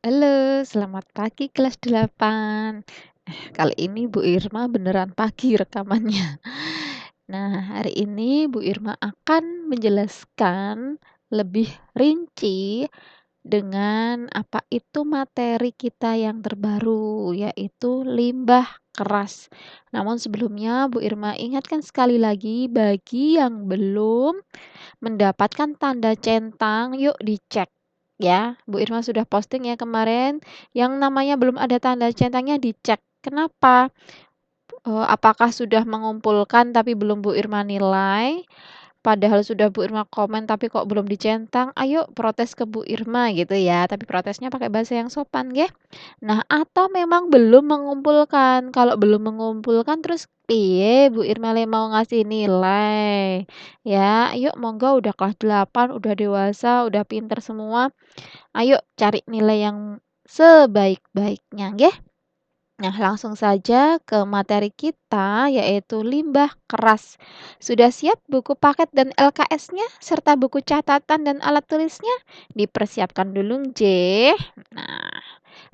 Halo, selamat pagi kelas 8. Kali ini Bu Irma beneran pagi rekamannya. Nah, hari ini Bu Irma akan menjelaskan lebih rinci dengan apa itu materi kita yang terbaru, yaitu limbah keras. Namun sebelumnya Bu Irma ingatkan sekali lagi bagi yang belum mendapatkan tanda centang, yuk dicek ya. Bu Irma sudah posting ya kemarin, yang namanya belum ada tanda centangnya dicek. Kenapa? Apakah sudah mengumpulkan tapi belum Bu Irma nilai? Padahal sudah Bu Irma komen tapi kok belum dicentang, ayo protes ke Bu Irma gitu ya, tapi protesnya pakai bahasa yang sopan nggih. Nah, atau memang belum mengumpulkan, kalau belum mengumpulkan terus piye Bu Irma le mau ngasih nilai? Ya, ayo monggo udah kelas 8, udah dewasa, udah pinter semua, ayo cari nilai yang sebaik-baiknya nggih. Nah, langsung saja ke materi kita, yaitu limbah keras. Sudah siap buku paket dan LKS-nya, serta buku catatan dan alat tulisnya? Dipersiapkan dulu, J. Nah,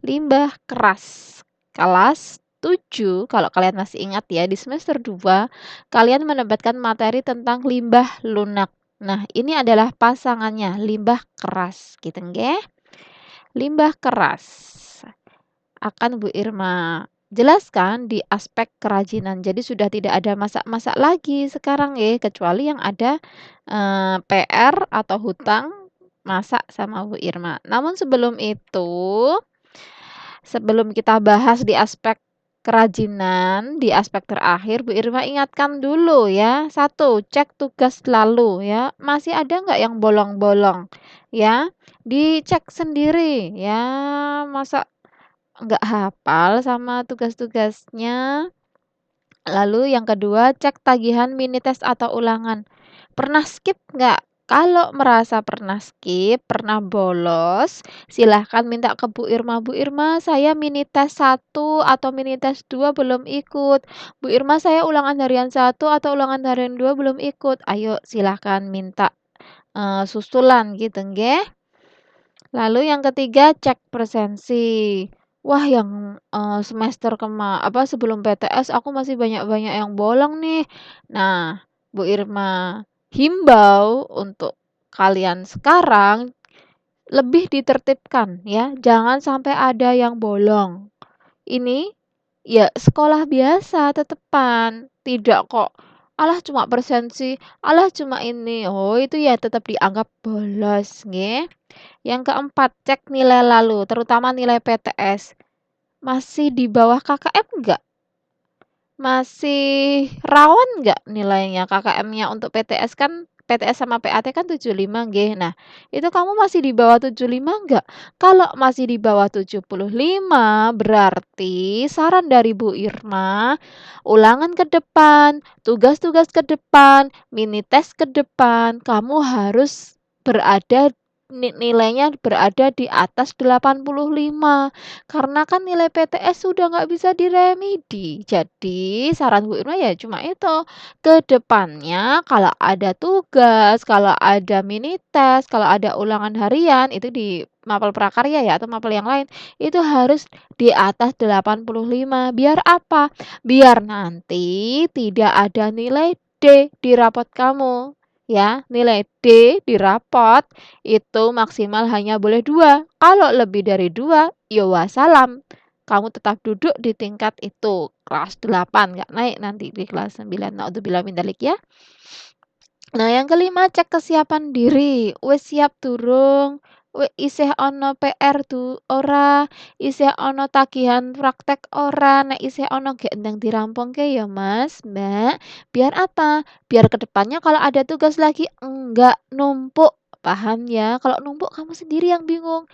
limbah keras. Kelas 7, kalau kalian masih ingat ya, di semester 2, kalian mendapatkan materi tentang limbah lunak. Nah, ini adalah pasangannya, limbah keras. Gitu, nggih. Limbah keras akan Bu Irma jelaskan di aspek kerajinan. Jadi sudah tidak ada masak-masak lagi sekarang ya, kecuali yang ada PR atau hutang masak sama Bu Irma. Namun sebelum itu, sebelum kita bahas di aspek kerajinan, di aspek terakhir, Bu Irma ingatkan dulu ya. Satu, cek tugas selalu ya. Masih ada nggak yang bolong-bolong? Ya, dicek sendiri ya. Masa nggak hafal sama tugas-tugasnya. Lalu yang kedua, cek tagihan mini tes atau ulangan. Pernah skip nggak? Kalau merasa pernah skip, pernah bolos, silahkan minta ke Bu Irma. Bu Irma, saya mini tes 1 atau mini tes 2 belum ikut. Bu Irma, saya ulangan harian 1 atau ulangan harian 2 belum ikut. Ayo silahkan minta susulan gitu nggih. Lalu yang ketiga, cek presensi. Wah, yang, semester sebelum PTS aku masih banyak-banyak yang bolong nih. Nah, Bu Irma himbau untuk kalian sekarang lebih ditertibkan ya, jangan sampai ada yang bolong. Ini ya sekolah biasa tetepan, tidak kok, "Alah cuma presensi, alah cuma ini." Oh, itu ya tetap dianggap bolos, nggih. Yang keempat, cek nilai lalu, terutama nilai PTS. Masih di bawah KKM enggak? Masih rawan nggak nilainya KKM-nya untuk PTS kan PTS sama PAT kan 75 nggih. Nah, itu kamu masih di bawah 75 nggak? Kalau masih di bawah 75 berarti saran dari Bu Irma, ulangan ke depan, tugas-tugas ke depan, mini tes ke depan, kamu harus berada nilainya berada di atas 85. Karena kan nilai PTS sudah nggak bisa diremedi. Jadi saran Bu Irma ya cuma itu, ke depannya kalau ada tugas, kalau ada mini tes, kalau ada ulangan harian itu di mapel prakarya ya atau mapel yang lain, itu harus di atas 85. Biar apa? Biar nanti tidak ada nilai D di rapot kamu. Ya, nilai D di rapot itu maksimal hanya boleh 2. Kalau lebih dari 2, ya wassalam. Kamu tetap duduk di tingkat itu, kelas 8, nggak naik nanti di kelas 9. Naudzubillah min dzalik ya. Nah, yang kelima, cek kesiapan diri. Wis siap durung? Isih ono PR ora? Isih ono tagihan praktek ora? Nek isih ono gek ndang dirampungke ya Mas, Mbak. Biar apa? Biar kedepannya kalau ada tugas lagi enggak numpuk. Paham ya? Kalau numpuk kamu sendiri yang bingung.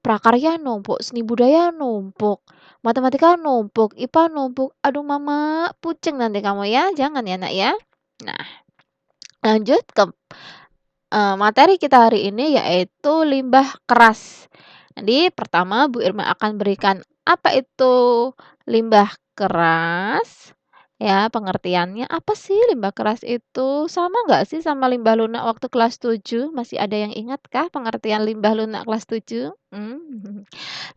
Prakarya numpuk, seni budaya numpuk, matematika numpuk, IPA numpuk. Aduh mama, pusing nanti kamu ya. Jangan ya nak ya. Nah, lanjut ke materi kita hari ini yaitu limbah keras. Jadi pertama Bu Irma akan berikan apa itu limbah keras, Ya, pengertiannya apa sih limbah keras itu? Sama nggak sih sama limbah lunak waktu kelas 7? Masih ada yang ingatkah pengertian limbah lunak kelas 7?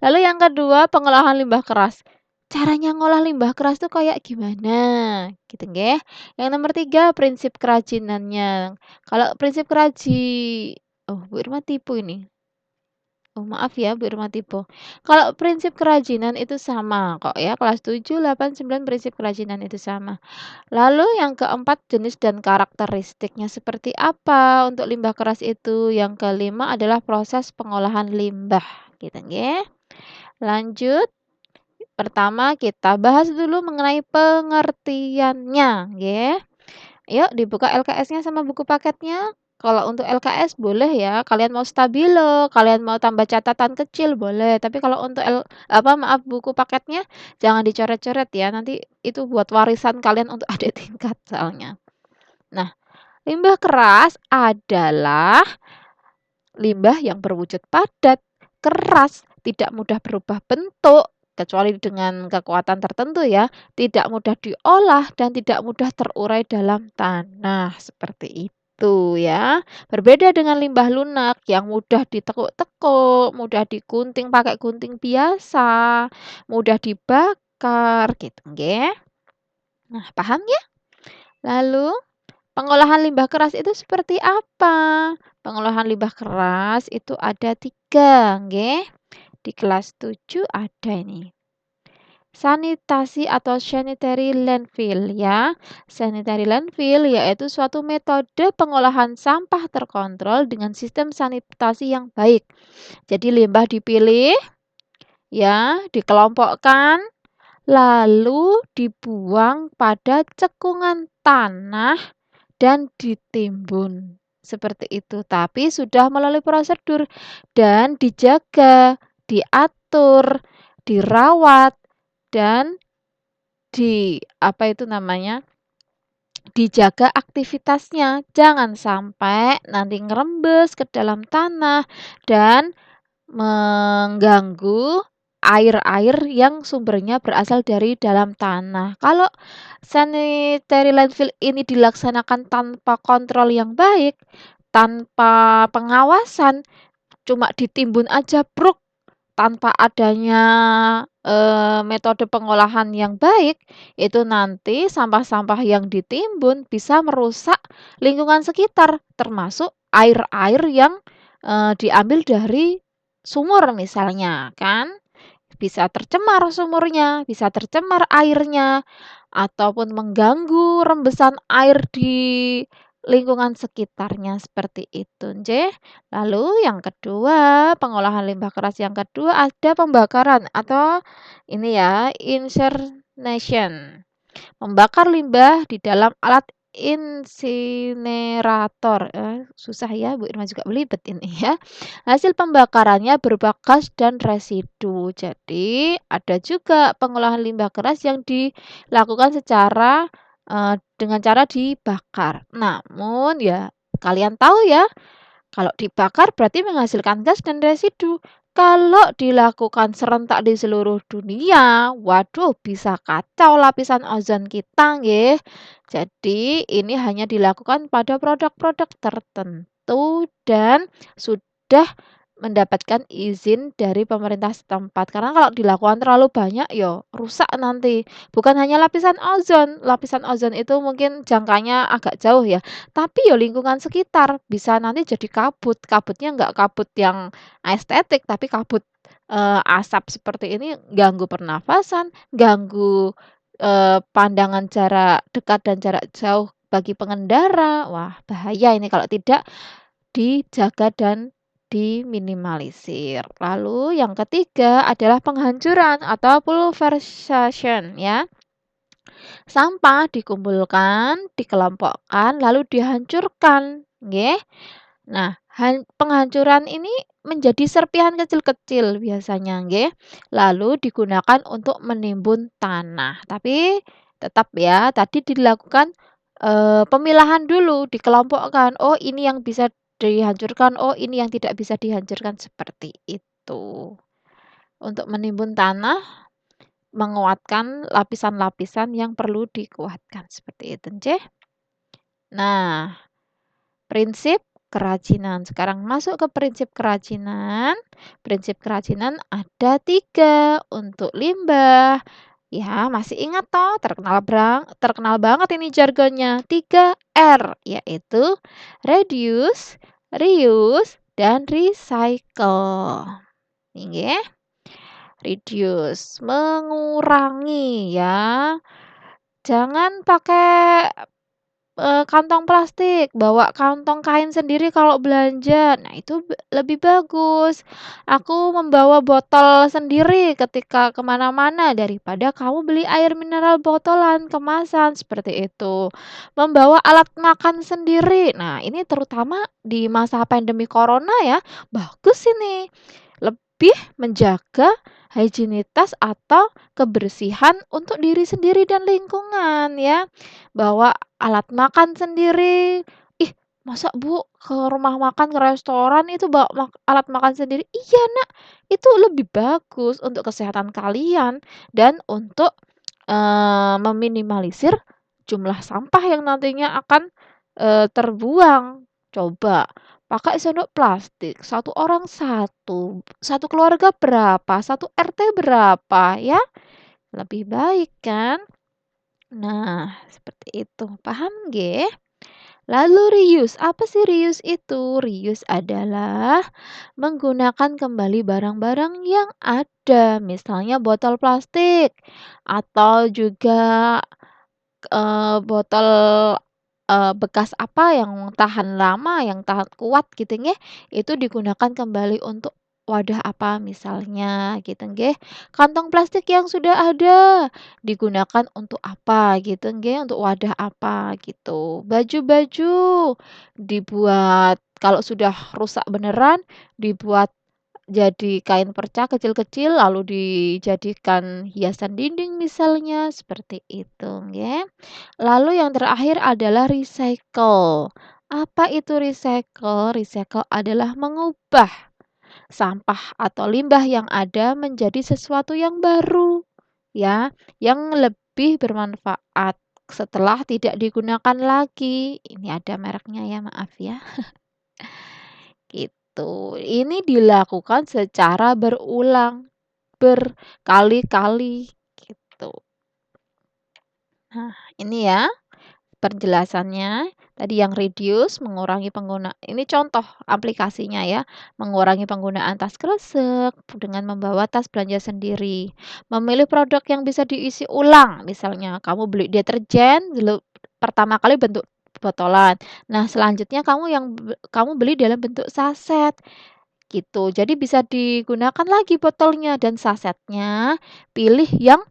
Lalu yang kedua, pengolahan limbah keras. Caranya ngolah limbah keras tuh kayak gimana? Gitu nggih. Yang nomor 3, prinsip kerajinannya. Kalau prinsip oh, Bu Irma tipu ini. Oh, maaf ya Bu Irma tipu. Kalau prinsip kerajinan itu sama kok ya, kelas 7, 8, 9 prinsip kerajinan itu sama. Lalu yang keempat, jenis dan karakteristiknya seperti apa untuk limbah keras itu. Yang kelima adalah proses pengolahan limbah, gitu nggih. Lanjut, pertama kita bahas dulu mengenai pengertiannya, nggih. Yuk dibuka LKS-nya sama buku paketnya. Kalau untuk LKS boleh ya, kalian mau stabilo, kalian mau tambah catatan kecil boleh. Tapi kalau untuk maaf buku paketnya jangan dicoret-coret ya. Nanti itu buat warisan kalian untuk adik tingkat soalnya. Nah, limbah keras adalah limbah yang berwujud padat, keras, tidak mudah berubah bentuk, kecuali dengan kekuatan tertentu ya, tidak mudah diolah dan tidak mudah terurai dalam tanah, seperti itu ya. Berbeda dengan limbah lunak yang mudah ditekuk-tekuk, mudah digunting pakai gunting biasa, mudah dibakar gitu nggih. Nah, paham ya? Lalu pengolahan limbah keras itu seperti apa? Pengolahan limbah keras itu ada 3, nggih. Di kelas 7 ada ini. Sanitasi atau sanitary landfill ya. Sanitary landfill yaitu suatu metode pengolahan sampah terkontrol dengan sistem sanitasi yang baik. Jadi limbah dipilih ya, dikelompokkan lalu dibuang pada cekungan tanah dan ditimbun, seperti itu. Tapi sudah melalui prosedur dan dijaga, diatur, dirawat, dan dijaga aktivitasnya. Jangan sampai nanti ngerembes ke dalam tanah dan mengganggu air-air yang sumbernya berasal dari dalam tanah. Kalau sanitary landfill ini dilaksanakan tanpa kontrol yang baik, tanpa pengawasan, cuma ditimbun aja bruk, tanpa adanya metode pengolahan yang baik, itu nanti sampah-sampah yang ditimbun bisa merusak lingkungan sekitar, termasuk air-air yang diambil dari sumur misalnya kan. Bisa tercemar sumurnya, bisa tercemar airnya, ataupun mengganggu rembesan air di lingkungan sekitarnya, seperti itu nggih. Lalu yang kedua, pengolahan limbah keras yang kedua ada pembakaran atau ini ya, incineration. Membakar limbah di dalam alat insinerator. Susah ya, Bu Irma juga belibet ini ya. Hasil pembakarannya berupa gas dan residu. Jadi, ada juga pengolahan limbah keras yang dilakukan dengan cara dibakar. Namun ya, kalian tahu ya, kalau dibakar berarti menghasilkan gas dan residu. Kalau dilakukan serentak di seluruh dunia, waduh bisa kacau lapisan ozon kita nggih. Jadi ini hanya dilakukan pada produk-produk tertentu dan sudah mendapatkan izin dari pemerintah setempat. Karena kalau dilakukan terlalu banyak ya rusak nanti. Bukan hanya lapisan ozon itu mungkin jangkanya agak jauh ya. Tapi ya lingkungan sekitar bisa nanti jadi kabut. Kabutnya nggak kabut yang estetik, tapi kabut asap seperti ini ganggu pernafasan, ganggu pandangan jarak dekat dan jarak jauh bagi pengendara. Wah, bahaya ini kalau tidak dijaga dan diminimalisir. Lalu yang ketiga adalah penghancuran atau pulverization ya. Sampah dikumpulkan, dikelompokkan, lalu dihancurkan, nggih. Nah, penghancuran ini menjadi serpihan kecil-kecil biasanya, nggih. Lalu digunakan untuk menimbun tanah. Tapi tetap ya, tadi dilakukan pemilahan dulu, dikelompokkan. Oh, ini yang bisa dihancurkan, oh ini yang tidak bisa dihancurkan, seperti itu. Untuk menimbun tanah menguatkan lapisan-lapisan yang perlu dikuatkan, seperti itu, nggih. Nah, prinsip kerajinan. Sekarang masuk ke prinsip kerajinan. Prinsip kerajinan ada 3 untuk limbah. Ya, masih ingat toh, terkenal banget ini jargonnya. 3R, yaitu reduce, reuse, dan recycle. Ini reduce, mengurangi ya. Jangan pakai kantong plastik, bawa kantong kain sendiri kalau belanja. Nah, itu lebih bagus. Aku membawa botol sendiri ketika kemana mana daripada kamu beli air mineral botolan, kemasan, seperti itu. Membawa alat makan sendiri. Nah, ini terutama di masa pandemi corona ya, bagus ini. Lebih menjaga higienitas atau kebersihan untuk diri sendiri dan lingkungan ya. Bawa alat makan sendiri. Ih, masa Bu ke rumah makan, ke restoran itu bawa alat makan sendiri? Iya Nak, itu lebih bagus untuk kesehatan kalian dan untuk, meminimalisir jumlah sampah yang nantinya akan, terbuang. Coba pakai sendok plastik, satu orang satu keluarga berapa, satu RT berapa ya? Lebih baik kan? Nah, seperti itu. Paham nggih? Lalu reuse, apa sih reuse itu? Reuse adalah menggunakan kembali barang-barang yang ada, misalnya botol plastik atau juga, botol, bekas apa yang tahan lama, yang tahan kuat gitu nggih, itu digunakan kembali untuk wadah apa misalnya gitu nggih. Kantong plastik yang sudah ada digunakan untuk apa gitu nggih, untuk wadah apa gitu. Baju-baju dibuat kalau sudah rusak beneran, dibuat jadi kain perca kecil-kecil lalu dijadikan hiasan dinding misalnya, seperti itu nggih. Lalu yang terakhir adalah recycle. Apa itu recycle? Recycle adalah mengubah sampah atau limbah yang ada menjadi sesuatu yang baru, ya, yang lebih bermanfaat setelah tidak digunakan lagi. Ini ada mereknya ya, maaf ya, gitu. Ini dilakukan secara berulang, berkali-kali, gitu. Nah, ini ya penjelasannya. Tadi yang reduce, mengurangi ini contoh aplikasinya ya, mengurangi penggunaan tas kresek dengan membawa tas belanja sendiri. Memilih produk yang bisa diisi ulang, misalnya kamu beli deterjen dulu pertama kali bentuk botolan. Nah, selanjutnya kamu beli dalam bentuk saset, gitu. Jadi bisa digunakan lagi botolnya dan sasetnya, pilih yang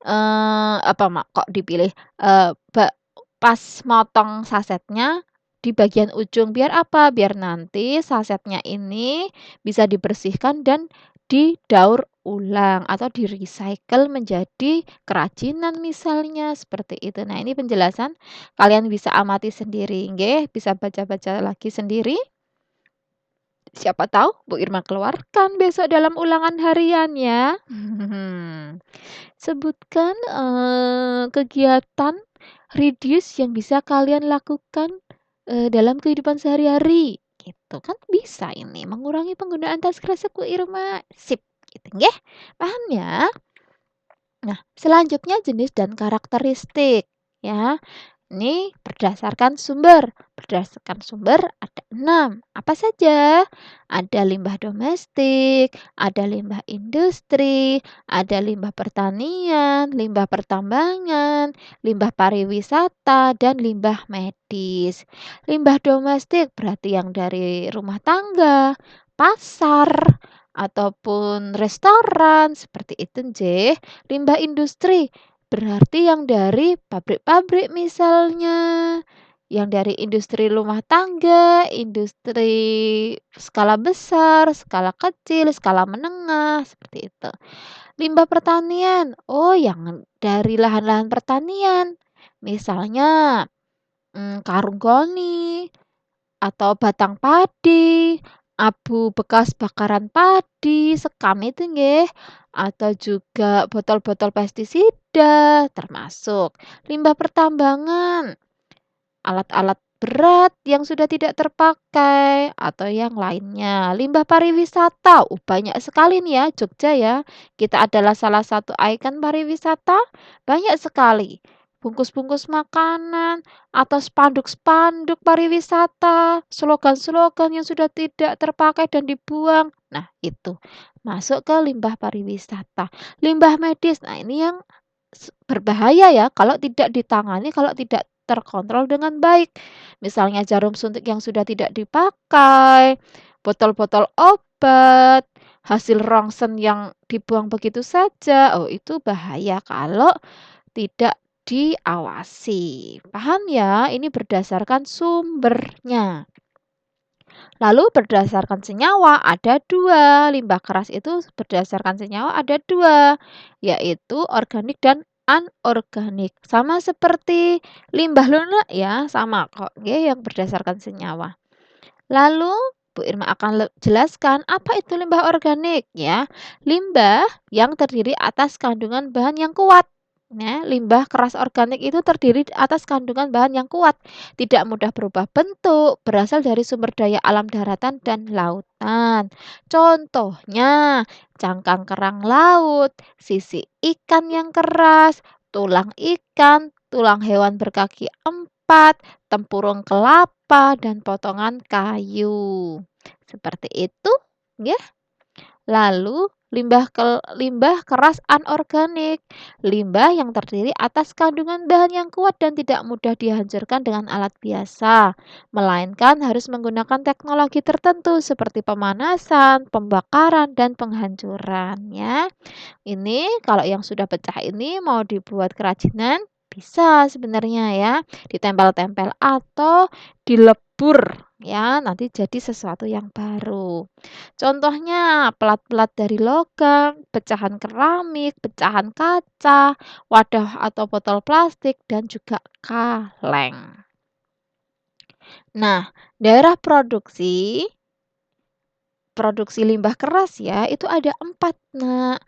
apa kok dipilih, pas motong sasetnya di bagian ujung, biar apa? Biar nanti sasetnya ini bisa dibersihkan dan didaur ulang atau di-recycle menjadi kerajinan misalnya, seperti itu. Nah, ini penjelasan, kalian bisa amati sendiri nggih, bisa baca-baca lagi sendiri. Siapa tahu Bu Irma keluarkan besok dalam ulangan harian ya. Sebutkan, kegiatan reduce yang bisa kalian lakukan, dalam kehidupan sehari-hari, gitu. Kan bisa ini mengurangi penggunaan tas kresek Bu Irma. Sip, gitu nggih. Paham ya? Nah, selanjutnya jenis dan karakteristik, ya. Ini berdasarkan sumber. Berdasarkan sumber ada 6. Apa saja? Ada limbah domestik, ada limbah industri, ada limbah pertanian, limbah pertambangan, limbah pariwisata, dan limbah medis. Limbah domestik berarti yang dari rumah tangga, pasar, ataupun restoran, seperti itu, nggih. Limbah industri berarti yang dari pabrik-pabrik misalnya, yang dari industri rumah tangga, industri skala besar, skala kecil, skala menengah, seperti itu. Limbah pertanian, oh yang dari lahan-lahan pertanian, misalnya, karung goni, atau batang padi, abu bekas bakaran padi, sekam itu nggih. atau juga botol-botol pestisida, termasuk limbah pertambangan, alat-alat berat yang sudah tidak terpakai, atau yang lainnya. Limbah pariwisata, banyak sekali nih ya, Jogja ya. Kita adalah salah satu ikon pariwisata, banyak sekali. Bungkus-bungkus makanan, atau spanduk-spanduk pariwisata, slogan-slogan yang sudah tidak terpakai dan dibuang. Nah, itu masuk ke limbah pariwisata. Limbah medis, nah ini yang berbahaya ya kalau tidak ditangani, kalau tidak terkontrol dengan baik. Misalnya jarum suntik yang sudah tidak dipakai, botol-botol obat, hasil rongsen yang dibuang begitu saja. Oh, itu bahaya kalau tidak diawasi. Paham ya? Ini berdasarkan sumbernya. Lalu berdasarkan senyawa ada 2, limbah keras itu berdasarkan senyawa ada 2, yaitu organik dan anorganik. Sama seperti limbah lunak ya, sama kok nggih yang berdasarkan senyawa. Lalu Bu Irma akan jelaskan apa itu limbah organik ya. Limbah yang terdiri atas kandungan bahan yang kuat. Nah, limbah keras organik itu terdiri atas kandungan bahan yang kuat, tidak mudah berubah bentuk, berasal dari sumber daya alam daratan dan lautan. Contohnya, cangkang kerang laut, sisi ikan yang keras, tulang ikan, tulang hewan berkaki 4, tempurung kelapa, dan potongan kayu. Seperti itu, ya. Lalu limbah keras anorganik, limbah yang terdiri atas kandungan bahan yang kuat dan tidak mudah dihancurkan dengan alat biasa, melainkan harus menggunakan teknologi tertentu seperti pemanasan, pembakaran, dan penghancuran. Ya, ini kalau yang sudah pecah ini mau dibuat kerajinan bisa sebenarnya ya, ditempel-tempel atau dilebur ya, nanti jadi sesuatu yang baru. Contohnya pelat-pelat dari logam, pecahan keramik, pecahan kaca, wadah atau botol plastik dan juga kaleng. Nah, daerah produksi limbah keras ya, itu ada 4 Nak.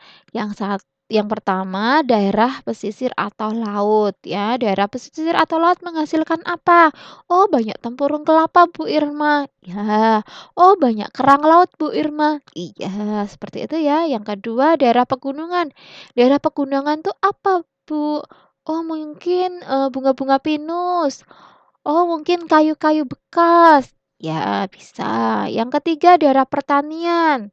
Yang pertama daerah pesisir atau laut ya. Daerah pesisir atau laut menghasilkan apa? Oh, banyak tempurung kelapa Bu Irma. Ya. Oh, banyak kerang laut Bu Irma. Iya, seperti itu ya. Yang kedua daerah pegunungan. Daerah pegunungan tuh apa Bu? Oh, mungkin bunga-bunga pinus. Oh, mungkin kayu-kayu bekas. Ya, bisa. Yang ketiga daerah pertanian.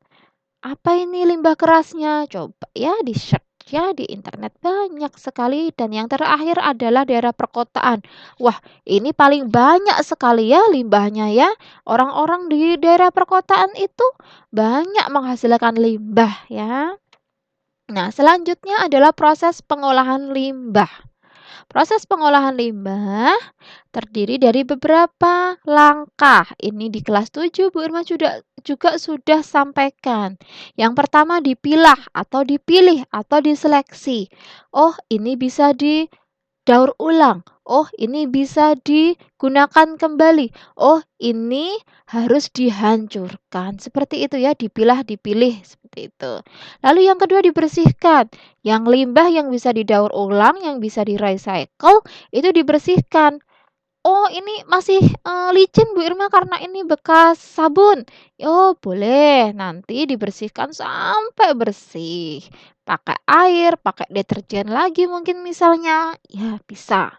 Apa ini limbah kerasnya? Coba ya di-search ya di internet banyak sekali dan yang terakhir adalah daerah perkotaan. Wah, ini paling banyak sekali ya limbahnya ya. Orang-orang di daerah perkotaan itu banyak menghasilkan limbah ya. Nah, selanjutnya adalah proses pengolahan limbah. Proses pengolahan limbah terdiri dari beberapa langkah. Ini di kelas 7 Bu Irma juga sudah sampaikan. Yang pertama dipilah atau dipilih atau diseleksi. Oh, ini bisa didaur ulang. Oh, ini bisa digunakan kembali. Oh, ini harus dihancurkan. Seperti itu ya, dipilah, dipilih seperti itu. Lalu yang kedua dibersihkan. Yang limbah yang bisa didaur ulang, yang bisa di-recycle itu dibersihkan. Oh, ini masih, licin Bu Irma karena ini bekas sabun. Oh, boleh nanti dibersihkan sampai bersih. Pakai air, pakai deterjen lagi mungkin misalnya, ya bisa.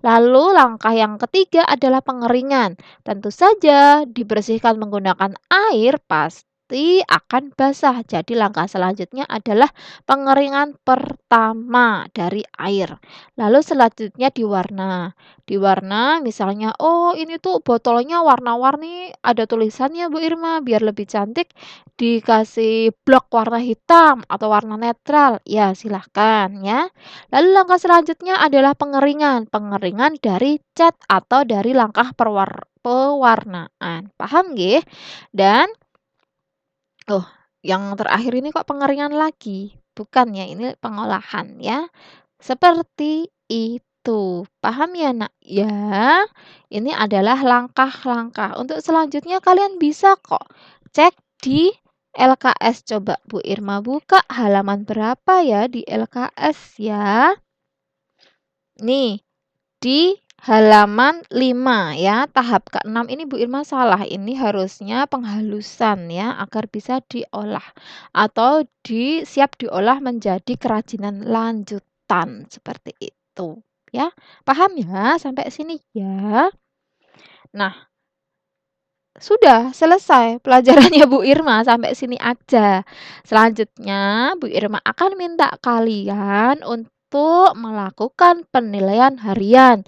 Lalu langkah yang ketiga adalah pengeringan. Tentu saja dibersihkan menggunakan air pasti akan basah. Jadi langkah selanjutnya adalah pengeringan pertama dari air. Lalu selanjutnya diwarna. Diwarna misalnya, oh ini tuh botolnya warna-warni, ada tulisannya Bu Irma biar lebih cantik dikasih blok warna hitam atau warna netral. Ya, silahkan ya. Lalu langkah selanjutnya adalah pengeringan. Pengeringan dari cat atau dari langkah pewarnaan. Paham nggih? Dan oh, yang terakhir ini kok pengeringan lagi? Bukan ya, ini pengolahan ya. Seperti itu. Paham ya, Nak? Ya. Ini adalah langkah-langkah. Untuk selanjutnya kalian bisa kok cek di LKS. Coba Bu Irma buka halaman berapa ya di LKS ya? Nih, di halaman 5 ya, tahap ke-6 ini Bu Irma salah, ini harusnya penghalusan ya, agar bisa diolah atau siap diolah menjadi kerajinan lanjutan, seperti itu ya. Paham ya sampai sini ya? Nah, sudah selesai pelajarannya Bu Irma sampai sini aja. Selanjutnya Bu Irma akan minta kalian untuk melakukan penilaian harian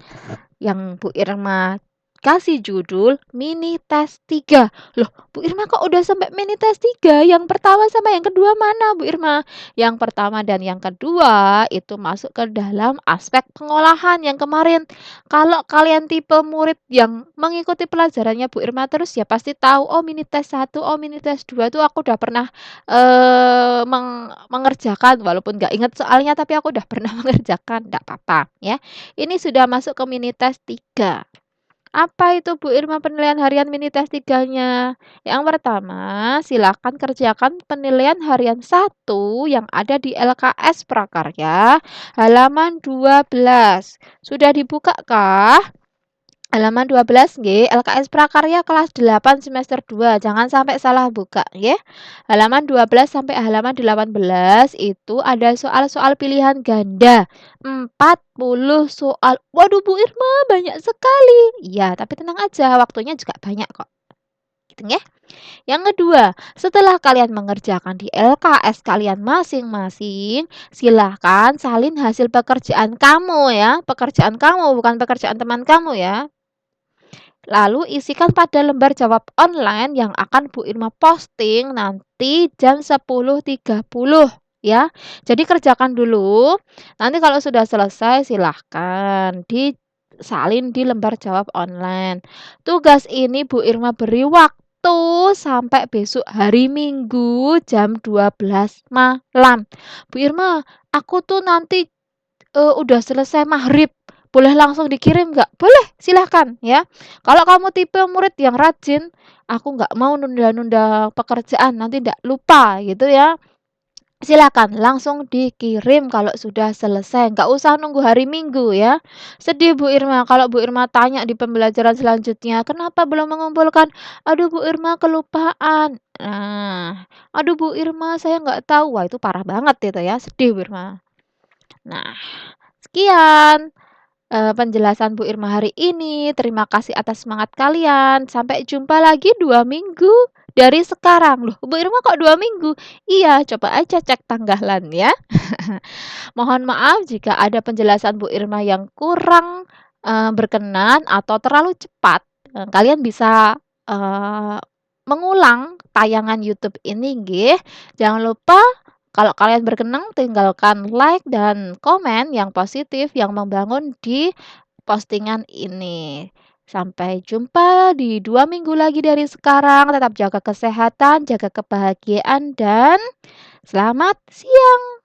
yang Bu Irma kasih judul mini tes 3. Loh, Bu Irma kok udah sampai mini tes 3? Yang pertama sama yang kedua mana, Bu Irma? Yang pertama dan yang kedua itu masuk ke dalam aspek pengolahan yang kemarin. Kalau kalian tipe murid yang mengikuti pelajarannya Bu Irma terus ya pasti tahu, oh mini tes 1, oh mini tes 2 tuh aku udah pernah mengerjakan walaupun nggak ingat soalnya tapi aku udah pernah mengerjakan, nggak apa-apa ya. Ini sudah masuk ke mini tes 3. Apa itu Bu Irma penilaian harian mini tes 3-nya? Yang pertama, silakan kerjakan penilaian harian 1 yang ada di LKS Prakarya halaman 12. Sudah dibuka kah? Halaman 12 nggih, LKS Prakarya kelas 8 semester 2. Jangan sampai salah buka nggih. Halaman 12 sampai halaman 18 itu ada soal-soal pilihan ganda. 40 soal. Waduh Bu Irma, banyak sekali. Iya, tapi tenang aja, waktunya juga banyak kok. Gitu nggih. Yang kedua, setelah kalian mengerjakan di LKS kalian masing-masing, silahkan salin hasil pekerjaan kamu ya. Pekerjaan kamu, bukan pekerjaan teman kamu ya. Lalu isikan pada lembar jawab online yang akan Bu Irma posting nanti jam 10.30 ya. Jadi kerjakan dulu. Nanti kalau sudah selesai silahkan disalin di lembar jawab online. Tugas ini Bu Irma beri waktu sampai besok hari Minggu jam 12 malam. Bu Irma, aku tuh nanti udah selesai maghrib, boleh langsung dikirim nggak? Boleh, silahkan ya. Kalau kamu tipe murid yang rajin, aku nggak mau nunda-nunda pekerjaan, nanti nggak lupa gitu ya. Silakan langsung dikirim kalau sudah selesai, nggak usah nunggu hari Minggu ya. Sedih Bu Irma kalau Bu Irma tanya di pembelajaran selanjutnya, kenapa belum mengumpulkan? Aduh Bu Irma kelupaan. Nah, aduh Bu Irma saya nggak tahu. Wah itu parah banget itu ya, sedih Bu Irma. Nah, sekian penjelasan Bu Irma hari ini. Terima kasih atas semangat kalian. Sampai jumpa lagi 2 minggu dari sekarang. Loh, Bu Irma kok 2 minggu? Iya, coba aja cek tanggalan ya. Mohon maaf jika ada penjelasan Bu Irma yang kurang berkenan atau terlalu cepat. Kalian bisa mengulang tayangan YouTube ini nggih. Jangan lupa kalau kalian berkenan tinggalkan like dan komen yang positif yang membangun di postingan ini. Sampai jumpa di 2 minggu lagi dari sekarang. Tetap jaga kesehatan, jaga kebahagiaan dan selamat siang.